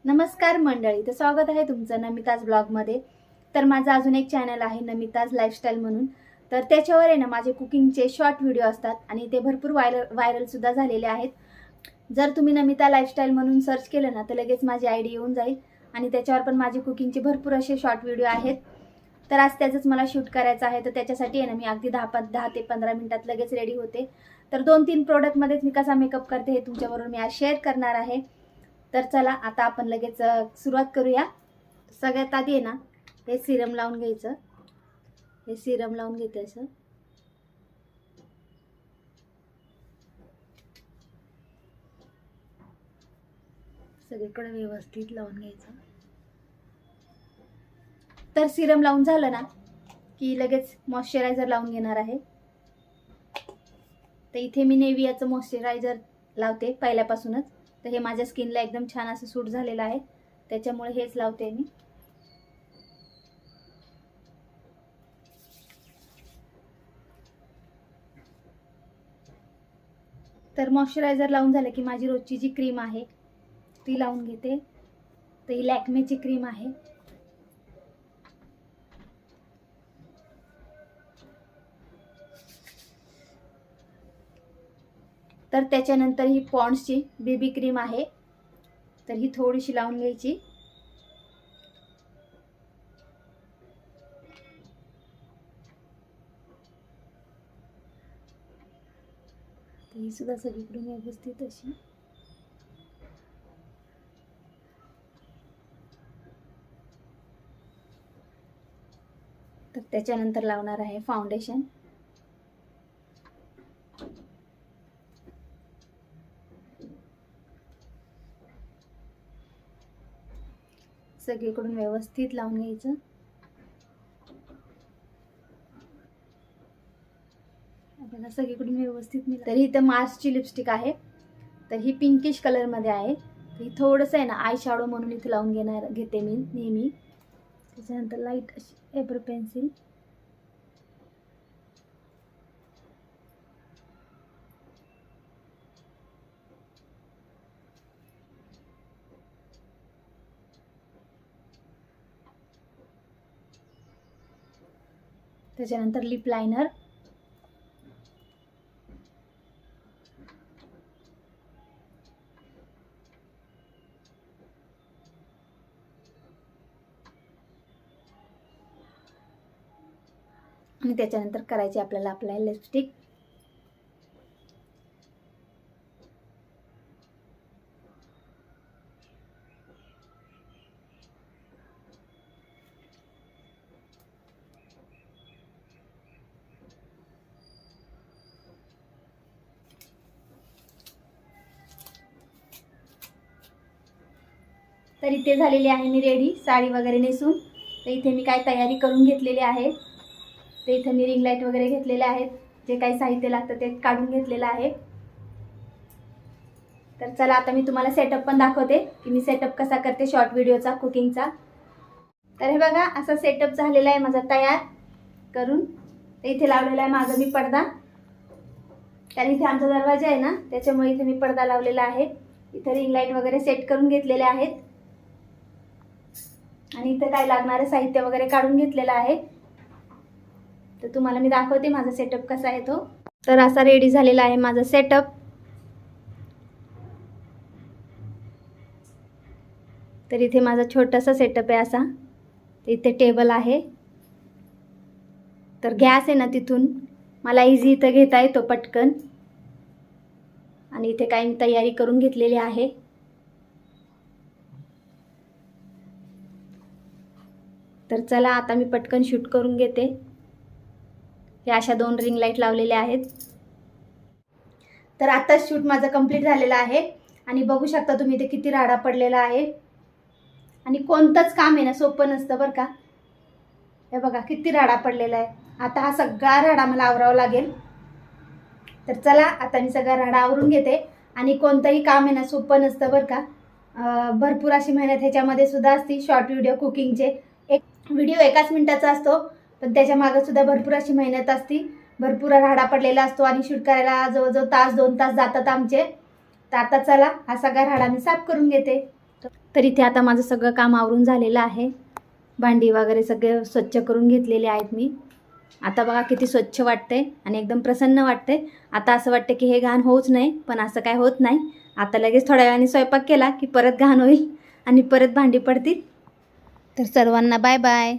नमस्कार मंडळी, तर स्वागत आहे तुमचं नमिताज ब्लॉगमध्ये। तर माझा अजून एक चॅनल आहे नमिताज लाईफस्टाईल म्हणून। तर त्याच्यावर आहे ना माझे कुकिंगचे शॉर्ट व्हिडिओ असतात आणि ते भरपूर व्हायरल सुद्धा झालेले आहेत। जर तुम्ही नमिता लाईफस्टाईल म्हणून सर्च केलं ना तर लगेच माझी आयडी येऊन जाईल आणि त्याच्यावर पण माझे कुकिंगचे भरपूर असे शॉर्ट व्हिडिओ आहेत। तर आज त्याचंच मला शूट करायचं आहे, तर त्याच्यासाठी आहे ना मी अगदी 10 ते 15 मिनिटात लगेच रेडी होते। तर 2-3 प्रोडक्टमध्येच मी कसा मेकअप करते हे तुमच्याबरोबर मी आज शेअर करणार आहे। तर चला आता आपण लगेच सुरुवात करूया। सगळ्यात आधी आहे ना हे सिरम लावून घ्यायचं। हे सिरम लावून घेते असं। सगळीकडे व्यवस्थित लावून घ्यायचं। तर सिरम लावून झालं ना की लगेच मॉइश्चरायझर लावून घेणार आहे। तर इथे मी नेवियाचं मॉइश्चरायझर लावते पहिल्यापासूनच। तर हे माझ्या स्किनला एकदम छान असं सूट झालेलं आहे, त्याच्यामुळे हेच लावते मी। तर मॉइश्चरायझर लावून झालं की माझी रोजची जी क्रीम आहे ती लावून घेते। तर ही लॅक्मेची क्रीम आहे। तर त्याच्यानंतर ही पॉन्ड्सची बेबी क्रीम आहे, तर ही थोडीशी लावून घ्यायची। ही सुद्धा सगळीकडून व्यवस्थित अशी। तर त्याच्यानंतर लावणार आहे फाउंडेशन। सगळीकडून व्यवस्थित लावून घ्यायचं। बघा सगळीकडून व्यवस्थित मी। तर इथं मार्सची लिपस्टिक आहे, तर ही पिंकिश कलर मध्ये आहे। ही थोडंसं आहे ना आय शॅडो म्हणून इथे लावून घेते मी नेहमी। त्याच्यानंतर लाईट अशी एब्रो पेन्सिल। त्याच्यानंतर लिप लायनर। आणि त्याच्यानंतर करायची आपल्याला अप्लाय लिपस्टिक। तर इथे झालेली आहे मी रेडी साडी वगैरे नेसून। तर इथे मी काय तयारी करून घेतलेली आहे। तर इथे मी रिंग लाईट वगैरे घेतलेले आहेत, जे काही साहित्य लागतं ते काढून घेतलेलं आहे। तर चला आता मी तुम्हाला सेटअप पण दाखवते की मी सेटअप कसा करते शॉर्ट व्हिडिओचा कुकिंगचा। तर हे बघा असा सेटअप झालेला आहे माझा तयार करून। तर इथे लावलेला आहे मागं मी पडदा, कारण इथे आमचा दरवाजा आहे ना त्याच्यामुळे इथे मी पडदा लावलेला आहे। इथे रिंग लाईट वगैरे सेट करून घेतलेले आहेत आणि इथे काय लागणारे साहित्य वगैरे काढून घेतलेलं आहे। तर तुम्हाला मी दाखवते माझा सेटअप कसा आहे तो। तर असा रेडी झालेला आहे माझा सेटअप। तर इथे माझा छोटासा सेटअप आहे असा। इथे टेबल आहे, तर गॅस आहे ना तिथून मला इझी इथं घेता येतो पटकन। आणि इथे काय मी तयारी करून घेतलेली आहे। तर चला आता मी पटकन शूट करून घेते। हे अशा 2 रिंग लाईट लावलेल्या आहेत। तर आता शूट माझं कंप्लीट झालेलं आहे आणि बघू शकता तुम्ही इथे किती राडा पडलेला आहे। आणि कोणतंच काम आहे ना सोपं नसतं बरं का। हे बघा किती राडा पडलेला आहे। आता हा सगळा राडा मला आवरावा लागेल। तर चला आता मी सगळा राडा आवरून घेते। आणि कोणतंही काम आहे ना सोपं नसतं बरं का। भरपूर अशी मेहनत ह्याच्यामध्ये सुद्धा असते। शॉर्ट व्हिडिओ कुकिंगचे एक व्हिडिओ 1 मिनिटाचा असतो, पण त्याच्या मागे सुद्धा भरपूर अशी मेहनत असते। भरपूर राडा पडलेला असतो आणि शूट करायला जवळजवळ तास 2 तास जातात आमचे। तर आता चला हा सगळा राडा मी साफ करून घेते। तर इथे आता माझं सगळं काम आवरून झालेलं आहे. भांडी वगैरे सगळे स्वच्छ करून घेतलेले आहेत मी. आता बघा किती स्वच्छ वाटते आणि एकदम प्रसन्न वाटते. आता असं वाटतं की हे घाण होऊच नाही, पण असं काय होत नाही. आता लगेच थोड्या वेळाने स्वयंपाक केला की परत घाण होईल आणि परत भांडी पडतील. तर सर्वांना बाय बाय.